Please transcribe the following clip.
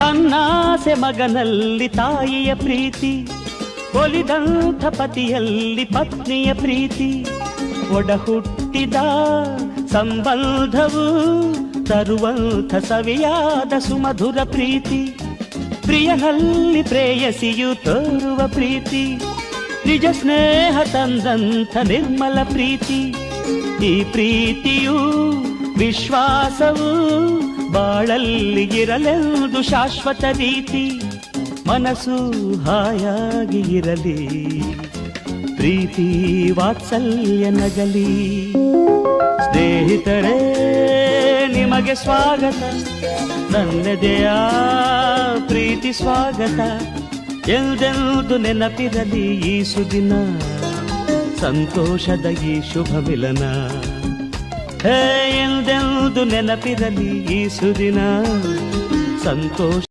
ಅನ್ನಾಸೆ ಮಗನಲ್ಲಿ ತಾಯಿಯ ಪ್ರೀತಿ, ಒಲಿದಂಥ ಪತಿಯಲ್ಲಿ ಪತ್ನಿಯ ಪ್ರೀತಿ, ಒಡ ಹುಟ್ಟಿದ ಸಂಬಂಧವು ತರುವಂಥ ಸವಿಯಾದ ಸುಮಧುರ ಪ್ರೀತಿ, ಪ್ರಿಯನಲ್ಲಿ ಪ್ರೇಯಸಿಯು ತೋರುವ ಪ್ರೀತಿ, ನಿಜ ಸ್ನೇಹ ತಂದಂಥ ನಿರ್ಮಲ ಪ್ರೀತಿ. ಈ ಪ್ರೀತಿಯು ವಿಶ್ವಾಸವು ಬಾಳಲ್ಲಿ ಇರಲೆಂದು ಶಾಶ್ವತ ರೀತಿ. ಮನಸ್ಸು ಹಾಯಾಗಿ ಇರಲಿ, ಪ್ರೀತಿ ವಾತ್ಸಲ್ಯ ನಗಲಿ. ಸ್ನೇಹಿತರೇ ನಿಮಗೆ ಸ್ವಾಗತ, ನನ್ನೆದೆಯ ಪ್ರೀತಿ ಸ್ವಾಗತ. ಎಂದೆಂದು ನೆನಪಿರಲಿ ಈ ಸುದಿನ, ಸಂತೋಷದ ಈ ಶುಭ ಮಿಲನ. ಎಂದೆಂದು ನೆನಪಿರಲಿ ಈ ಸುದಿನ, ಸಂತೋಷ